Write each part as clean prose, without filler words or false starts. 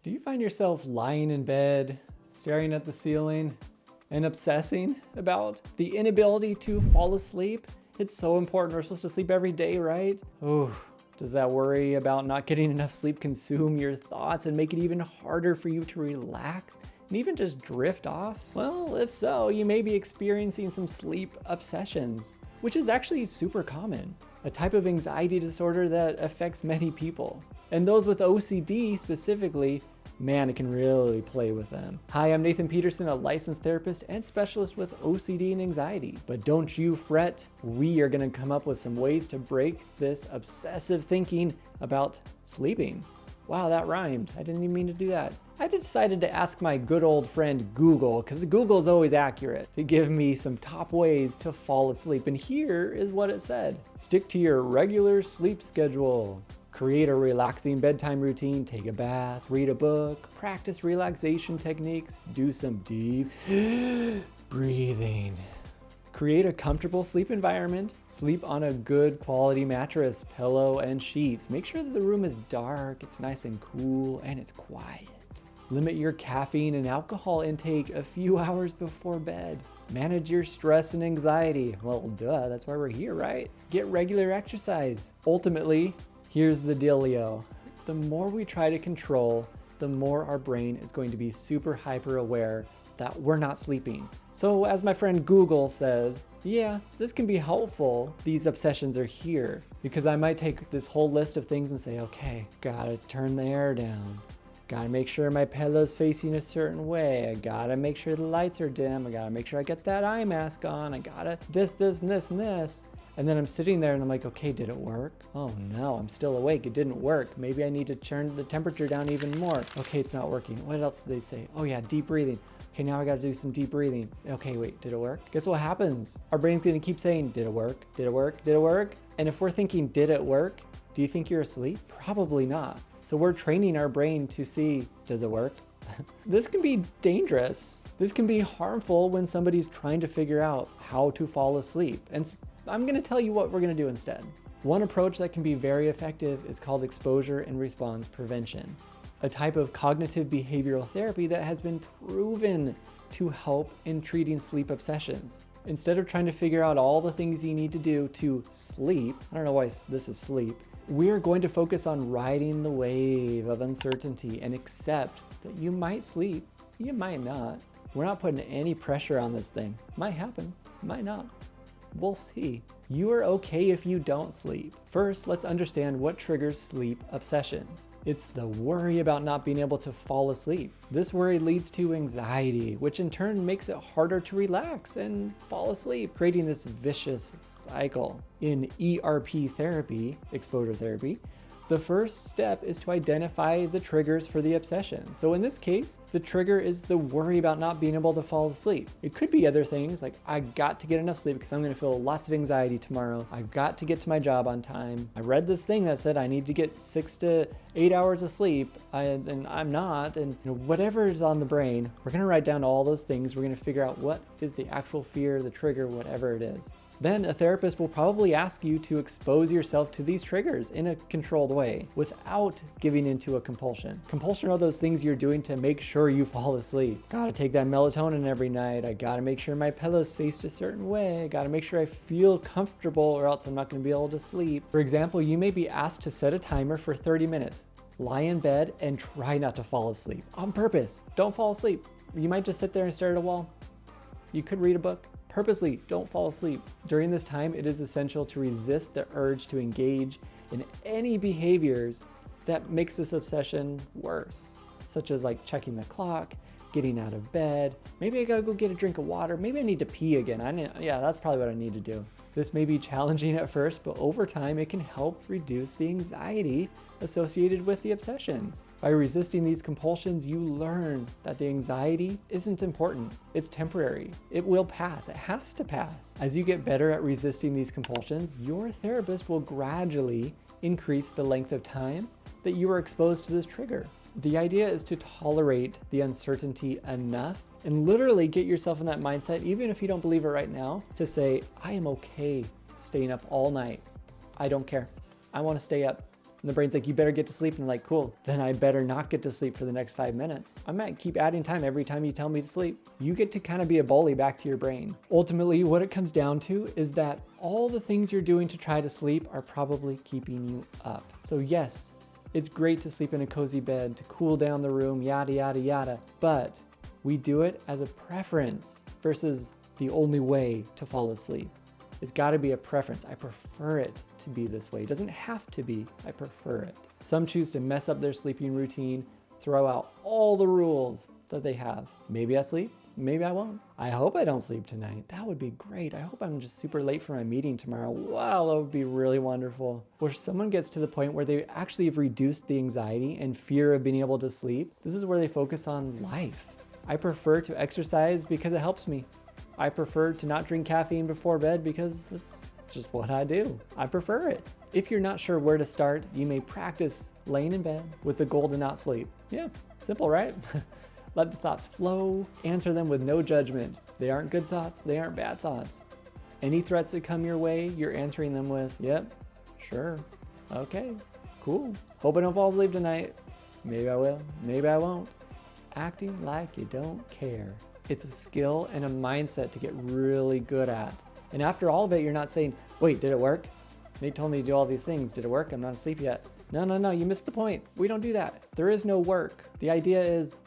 Do you find yourself lying in bed, staring at the ceiling, and obsessing about the inability to fall asleep? It's so important. We're supposed to sleep every day, right? Oh, does that worry about not getting enough sleep consume your thoughts and make it even harder for you to relax and even just drift off? Well, if so, you may be experiencing some sleep obsessions, which is actually super common, a type of anxiety disorder that affects many people. And those with OCD specifically, man, it can really play with them. Hi, I'm Nathan Peterson, a licensed therapist and specialist with OCD and anxiety. But don't you fret, we are gonna come up with some ways to break this obsessive thinking about sleeping. Wow, that rhymed. I didn't even mean to do that. I decided to ask my good old friend Google, because Google's always accurate, to give me some top ways to fall asleep. And here is what it said. Stick to your regular sleep schedule. Create a relaxing bedtime routine, take a bath, read a book, practice relaxation techniques, do some deep breathing. Create a comfortable sleep environment. Sleep on a good quality mattress, pillow, and sheets. Make sure that the room is dark, it's nice and cool, and it's quiet. Limit your caffeine and alcohol intake a few hours before bed. Manage your stress and anxiety. Well, duh, that's why we're here, right? Get regular exercise. Ultimately, here's the dealio. The more we try to control, the more our brain is going to be super hyper aware that we're not sleeping. So as my friend Google says, yeah, this can be helpful. These obsessions are here because I might take this whole list of things and say, okay, gotta turn the air down. Gotta make sure my pillow's facing a certain way. I gotta make sure the lights are dim. I gotta make sure I get that eye mask on. I gotta this, and this. And then I'm sitting there and I'm like, okay, did it work? Oh no, I'm still awake. It didn't work. Maybe I need to turn the temperature down even more. Okay, it's not working. What else did they say? Oh yeah, deep breathing. Okay, now I gotta do some deep breathing. Okay, wait, did it work? Guess what happens? Our brain's gonna keep saying, did it work? Did it work? Did it work? And if we're thinking, did it work? Do you think you're asleep? Probably not. So we're training our brain to see, does it work? This can be dangerous. This can be harmful when somebody's trying to figure out how to fall asleep. And I'm gonna tell you what we're gonna do instead. One approach that can be very effective is called exposure and response prevention, a type of cognitive behavioral therapy that has been proven to help in treating sleep obsessions. Instead of trying to figure out all the things you need to do to sleep, I don't know why this is sleep, we're going to focus on riding the wave of uncertainty and accept that you might sleep, you might not. We're not putting any pressure on this thing. Might happen, might not. We'll see. You are okay if you don't sleep. First, let's understand what triggers sleep obsessions. It's the worry about not being able to fall asleep. This worry leads to anxiety, which in turn makes it harder to relax and fall asleep, creating this vicious cycle. In ERP therapy, exposure therapy, the first step is to identify the triggers for the obsession. So in this case, the trigger is the worry about not being able to fall asleep. It could be other things like, I got to get enough sleep because I'm gonna feel lots of anxiety tomorrow. I've got to get to my job on time. I read this thing that said I need to get 6 to 8 hours of sleep and I'm not. And whatever is on the brain, we're gonna write down all those things. We're gonna figure out what is the actual fear, the trigger, whatever it is. Then a therapist will probably ask you to expose yourself to these triggers in a controlled way without giving into a compulsion. Compulsion are those things you're doing to make sure you fall asleep. Gotta take that melatonin every night. I gotta make sure my pillow's faced a certain way. I gotta make sure I feel comfortable or else I'm not gonna be able to sleep. For example, you may be asked to set a timer for 30 minutes. Lie in bed and try not to fall asleep on purpose. Don't fall asleep. You might just sit there and stare at a wall. You could read a book. Purposely don't fall asleep. During this time, it is essential to resist the urge to engage in any behaviors that makes this obsession worse, such as like checking the clock, getting out of bed. Maybe I gotta go get a drink of water. Maybe I need to pee again. Yeah, that's probably what I need to do. This may be challenging at first, but over time it can help reduce the anxiety associated with the obsessions. By resisting these compulsions, you learn that the anxiety isn't important. It's temporary. It will pass. It has to pass. As you get better at resisting these compulsions, your therapist will gradually increase the length of time that you are exposed to this trigger. The idea is to tolerate the uncertainty enough and literally get yourself in that mindset, even if you don't believe it right now, to say, I am okay staying up all night. I don't care. I want to stay up And the brain's like, you better get to sleep. And I'm like, cool, then I better not get to sleep for the next 5 minutes. I might keep adding time every time you tell me to sleep. You get to kind of be a bully back to your brain. Ultimately, what it comes down to is that all the things you're doing to try to sleep are probably keeping you up. So yes, it's great to sleep in a cozy bed, to cool down the room, yada, yada, yada. But we do it as a preference versus the only way to fall asleep. It's got to be a preference. I prefer it to be this way. It doesn't have to be. I prefer it. Some choose to mess up their sleeping routine, throw out all the rules that they have. Maybe I sleep, maybe I won't. I hope I don't sleep tonight. That would be great. I hope I'm just super late for my meeting tomorrow. Wow, that would be really wonderful. Where someone gets to the point where they actually have reduced the anxiety and fear of being able to sleep, this is where they focus on life. I prefer to exercise because it helps me. I prefer to not drink caffeine before bed because it's just what I do. I prefer it. If you're not sure where to start, you may practice laying in bed with the goal to not sleep. Yeah, simple, right? Let the thoughts flow, answer them with no judgment. They aren't good thoughts, they aren't bad thoughts. Any threats that come your way, you're answering them with, yep, sure, okay, cool. Hope I don't fall asleep tonight. Maybe I will, maybe I won't. Acting like you don't care. It's a skill and a mindset to get really good at. And after all of it, you're not saying, wait, did it work? Nate told me to do all these things. Did it work? I'm not asleep yet. No, you missed the point. We don't do that. There is no work. The idea is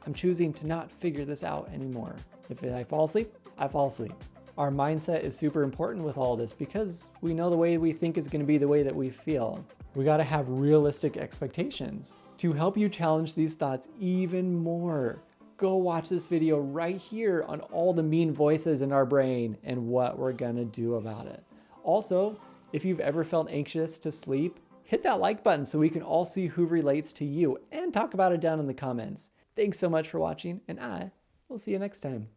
I'm choosing to not figure this out anymore. If I fall asleep, I fall asleep. Our mindset is super important with all this because we know the way we think is going to be the way that we feel. We got to have realistic expectations. To help you challenge these thoughts even more, go watch this video right here on all the mean voices in our brain and what we're gonna do about it. Also, if you've ever felt anxious to sleep, hit that like button so we can all see who relates to you and talk about it down in the comments. Thanks so much for watching, and I will see you next time.